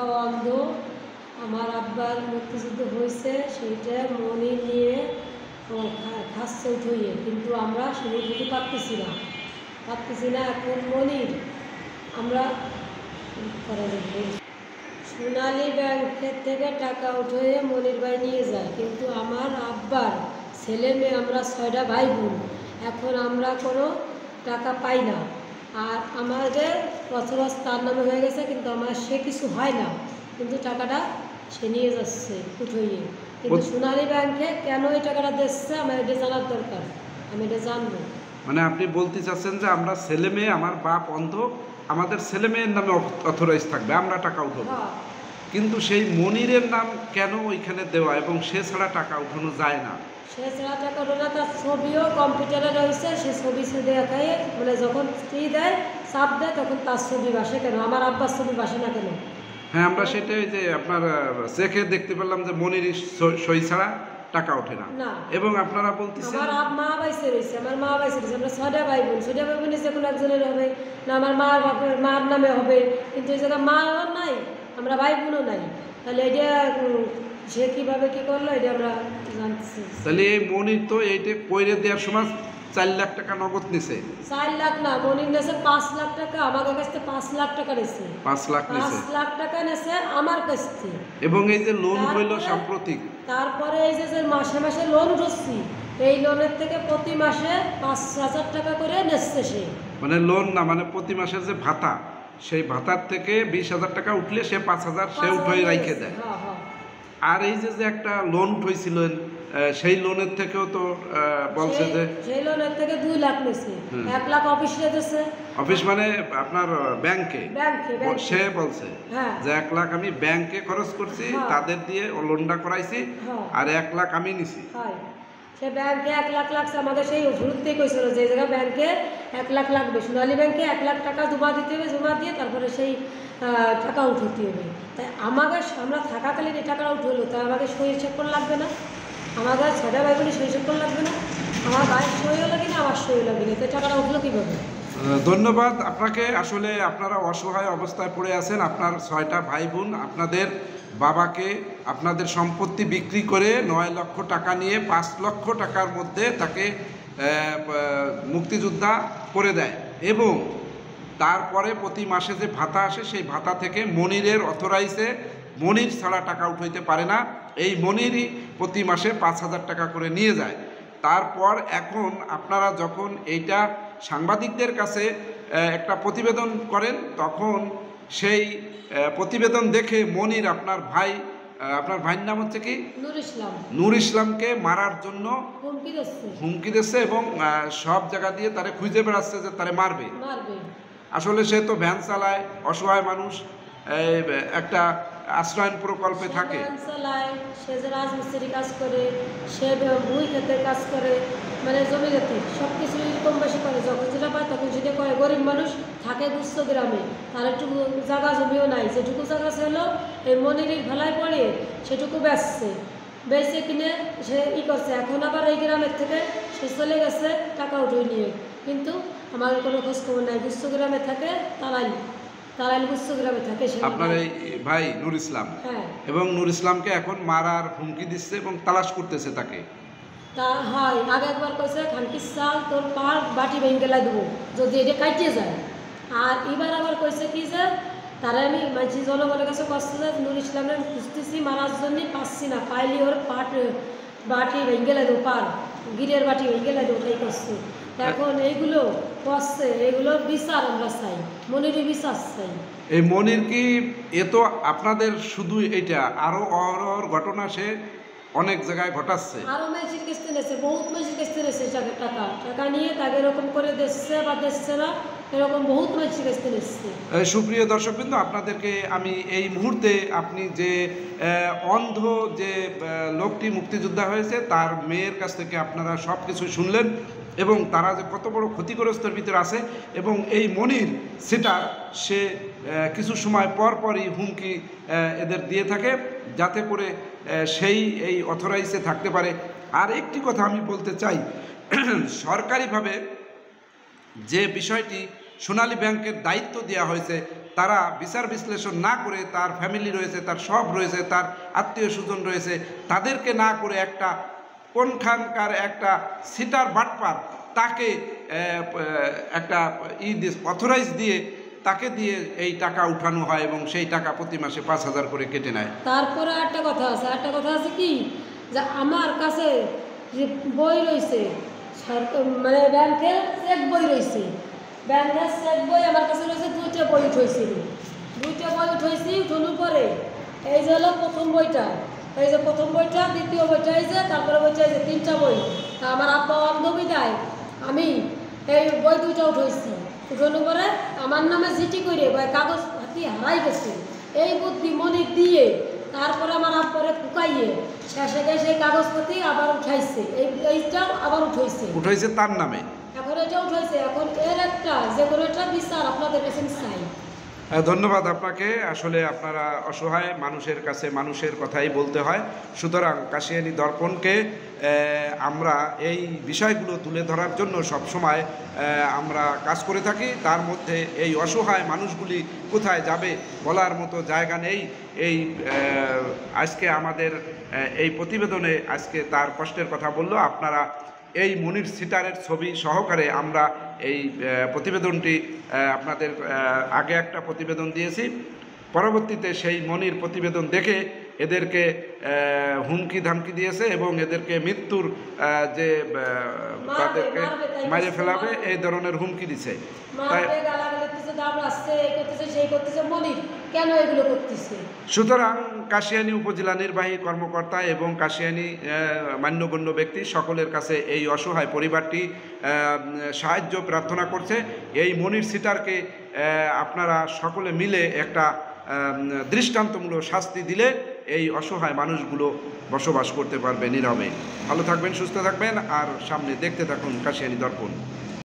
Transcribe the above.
আব্বা অন্ধ, আমার আব্বার মুক্তিযুদ্ধ হয়েছে সেইটা মনি নিয়ে খাচ্ছে উঠইয়ে, কিন্তু আমরা সেটা উঠাতে পারতেছি না। এখন মনির আমরা সোনালী ব্যাংকের থেকে টাকা উঠে মনির ভাই নিয়ে যায়, কিন্তু আমার আব্বার ছেলে মেয়ে আমরা 6টা ভাই বোন, এখন আমরা কোনো টাকা পাই না। আর আমাদের বছর তার নামে হয়ে গেছে, কিন্তু আমার সে কিছু হয় না, কিন্তু টাকাটা সে নিয়ে যাচ্ছে উঠইয়ে। কিন্তু সোনালী ব্যাংকে কেন এই টাকাটা দিচ্ছে আমার এটা জানার দরকার, আমি এটা জানবো। মানে আপনি বলতে চাচ্ছেন যে আমরা ছেলে মেয়ে, আমার বাপ অন্ধ, আমাদের ছেলে মেয়ের নামে অথরাইজ থাকবে, আমরা টাকা উঠাবো। কিন্তু সেই মনিরের নাম কেন ওইখানে দেওয়া এবং সে ছাড়া টাকা উঠানো যায় না? সে ছাড়া টাকা ওঠে, তার ছবিও কম্পিউটারে রয়েছে, সে ছবি দেখায়, মানে যখন দেয় চাপ দেয় তখন তার ছবি বাসে। কেন আমার আব্বার ছবি বাসে না কেন? হ্যাঁ, আমরা সেটাই যে আপনার চেকে দেখতে পেলাম যে মনির সই ছাড়া টাকা ওঠে না। এবং আপনারা বলতেছেন আমার মা বাইসে রয়েছে, আমার মা বাইসে রয়েছে, আমরা 6টা ভাই বোন, 6টা ভাই বোন যে কোনো একজনের হবে না, আমার মার বাপের মার নামে হবে, কিন্তু এই জায়গায় মাও নাই, আমরা ভাই বোনও নাই। তাহলে এটা সে কীভাবে কী করলো এটা আমরা জানতেছি। তাহলে এই মনির তো এইটা কইরে দেওয়ার সময় 4 লাখ টাকা নগদ নিছে। 4 লাখ না, মনির নেছে 5 লাখ টাকা, আমাদের কাছ থেকে 5 লাখ টাকা নিছে। 5 লাখ নিছে, 5 লাখ টাকা নেছে আমার কাছ থেকে। এবং এই যে লোন হইল সাম্প্রতিক, তারপরে এই যে মাসে মাসে লোন উঠছি, এই লোনের থেকে প্রতি মাসে 5,000 টাকা করে নিচ্ছে সে। মানে লোন না, মানে প্রতি মাসের যে ভাতা, সেই ভাতার থেকে 20,000 টাকা উঠলে সে 5,000 সে উঠে রাইখে দেয়। আর এই যে একটা লোন উঠেছিল সেই লোনের থেকেও তো বলছে যে সেই লোনের থেকে 2 লাখ নিছে, 1 লাখ অফিসে দিয়েছে। অফিস মানে আপনার ব্যাংকে সে বলছে যে 1 লাখ আমি ব্যাংকে খরচ করছি, তাদের দিয়ে লোনটা করাইছি, আর 1 লাখ আমি নিছি। সে ব্যাংকে 1 লাখ লাগছে, আমাদের সেই শুরুতেই কইছিল যে জায়গা ব্যাংকে 1 লাখ লাগবে, সোনালী ব্যাংকে 1 লাখ টাকা জমা দিতে হবে, জমা দিয়ে তারপরে সেই টাকা উঠাতে হবে। তাই আমাদের আমরা থাকাকালীন এই টাকাটা উঠলো, তাই আমাকে সই হিসেব করে লাগবে না? আমাদের 6টা ভাই বোনের সই হিসেব করে লাগবে না? আমার ভাইয়ের সইও লাগে না, আমার সইও লাগে না, তো টাকাটা উঠলো কীভাবে? ধন্যবাদ আপনাকে। আসলে আপনারা অসহায় অবস্থায় পড়ে আছেন, আপনার 6টা ভাই বোন আপনাদের বাবাকে আপনাদের সম্পত্তি বিক্রি করে 9 লক্ষ টাকা নিয়ে 5 লক্ষ টাকার মধ্যে তাকে মুক্তিযোদ্ধা করে দেয়, এবং তারপরে প্রতি মাসে যে ভাতা আসে সেই ভাতা থেকে মনিরের অথরাইজে মনির ছাড়া টাকা উঠাইতে পারে না, এই মনিরই প্রতি মাসে 5,000 টাকা করে নিয়ে যায়। তারপর এখন আপনারা যখন এইটা সাংবাদিকদের কাছে একটা প্রতিবেদন করেন, তখন সেই প্রতিবেদন দেখে মনির আপনার ভাইয়ের নাম হচ্ছে কি নূর ইসলামকে মারার জন্য হুমকি দিচ্ছে, এবং সব জায়গা দিয়ে তারে খুঁজে বেড়াচ্ছে যে তারে মারবে। আসলে সে তো ভ্যান চালায়, অসহায় মানুষ, একটা আশ্রয়ন প্রকল্পে থাকে, সে যে রাজমিস্ত্রি কাজ করে, সে ভুই ক্ষেতের কাজ করে, মানে জমি ক্ষেতে সব কিছুই কম বেশি করে, যখন যেটা পায় তখন সেটা করে। গরিব মানুষ থাকে গুচ্ছ গ্রামে, তার একটু জায়গা জমিও নাই, যেটুকু জায়গা ছিল এই মনিরের ভেলায় পড়ে সেটুকু বেচছে কিনে সে করছে। এখন আবার এই গ্রামের থেকে সে চলে গেছে টাকা উঠে নিয়ে, কিন্তু আমাদের কোনো খোঁজ খবর নাই। গুচ্ছ গ্রামে থাকে, তারাইল গুচ্ছ গ্রামে থাকে আপনার এই ভাই নূর ইসলাম। এবং নূর ইসলামকে এখন মারার হুমকি দিচ্ছে এবং তালাশ করতেছে তাকে। তা হয়, আগে একবার কইছে খানকির চাল তোর পার বাটি ভেঙে দেবো যদি এটা কাটিয়ে যায়। আর এবার আবার কইছে কি যে তারা আমি মাঝি জনগণের কাছে করছে যে নূর ইসলামের খুঁজতেছি, মারার জন্য পাচ্ছি না, পাইলি ওর বাটি ভেঙে দেবো, পার গিরের বাটি ভেঙে দেবো, তাই করছে। এখন এইগুলো করছে, এগুলোর বিচার আমরা চাই, মনিরের বিচার চাই। এই মনির কি এ তো আপনাদের শুধু এইটা, আরো অহরহর ঘটনা সে অনেক জায়গায় ঘটাচ্ছে, আরো মেশিন কিস্তি নিয়েছে, বহুত মেশিন কিস্তি নিয়েছে, টাকা নিয়ে তাকে এরকম করে দিচ্ছে বা দিচ্ছে না, এরকম বহুত মেশিন কিস্তি নিচ্ছে। সুপ্রিয় দর্শকবৃন্দ, আপনাদেরকে আমি এই মুহূর্তে আপনি যে অন্ধ যে লোকটি মুক্তিযোদ্ধা হয়েছে তার মেয়ের কাছ থেকে আপনারা সব কিছু শুনলেন, এবং তারা যে কত বড় ক্ষতিগ্রস্তের ভিতরে আছে, এবং এই মনির সেটা সে কিছু সময় পরই হুমকি এদের দিয়ে থাকে যাতে করে সেই এই অথরাইজে থাকতে পারে। আর একটি কথা আমি বলতে চাই, সরকারিভাবে যে বিষয়টি সোনালী ব্যাংকের দায়িত্ব দেওয়া হয়েছে তারা বিচার বিশ্লেষণ না করে, তার ফ্যামিলি রয়েছে, তার সব রয়েছে, তার আত্মীয় স্বজন রয়েছে, তাদেরকে না করে একটা কোনখানকার একটা সিটার বাটপার তাকে একটা অথরাইজ দিয়ে তাকে দিয়ে এই টাকা উঠানো হয় এবং সেই টাকা প্রতি মাসে 5,000 করে কেটে নেয়। তারপরে একটা কথা আছে কি, যে আমার কাছে যে বই রয়েছে মানে ব্যাংকের চেক বই রয়েছে, ব্যাংকের চেক বই আমার কাছে রয়েছে, 2টা বই উঠেছিল, 2টা বই উঠানোর পরে এই যে হলো প্রথম বইটা, এই যে প্রথম বইটা, দ্বিতীয় বইটা এই যে, তারপরে বইটা এই যে, 3টা বই। তা আমার আব্বা বান্ধবী দেয়, আমি এই বই 2টা উঠানোর পরে আমার নামে জিটি করে কাগজ হাতি হারাই গেছে। এই বুদ্ধি মনে দিয়ে তারপরে আমার আব্বারে ফুকাইয়ে শেষে গিয়ে সেই কাগজপত্র আবার উঠাইছে, এইটাও আবার উঠাইছে তার নামে। এখন এটা উঠাইছে, এখন এর একটা যে কোনো একটা বিচার আপনাদের কাছে চাই। ধন্যবাদ আপনাকে। আসলে আপনারা অসহায় মানুষের কাছে মানুষের কথাই বলতে হয়। সুতরাং কাশিয়ানী দর্পণকে আমরা এই বিষয়গুলো তুলে ধরার জন্য সবসময় আমরা কাজ করে থাকি। তার মধ্যে এই অসহায় মানুষগুলি কোথায় যাবে বলার মতো জায়গা নেই। এই আজকে আমাদের এই প্রতিবেদনে আজকে তার কষ্টের কথা বলল। আপনারা এই মনির সিটারের ছবি সহকারে আমরা এই প্রতিবেদনটি আপনাদের আগে একটা প্রতিবেদন দিয়েছি। পরবর্তীতে সেই মনির প্রতিবেদন দেখে এদেরকে হুমকি ধামকি দিয়েছে এবং এদেরকে মৃত্যুর যে তাদেরকে মারে ফেলাবে এই ধরনের হুমকি দিছে। তাই সুতরাং কাশিয়ানী উপজেলা নির্বাহী কর্মকর্তা এবং কাশিয়ানী মান্যগণ্য ব্যক্তি সকলের কাছে এই অসহায় পরিবারটি সাহায্য প্রার্থনা করছে। এই মনির সিটারকে আপনারা সকলে মিলে একটা দৃষ্টান্তমূলক শাস্তি দিলে এই অসহায় মানুষগুলো বসবাস করতে পারবে নীরবে। ভালো থাকবেন, সুস্থ থাকবেন, আর সামনে দেখতে থাকুন কাশিয়ানী দর্পণ।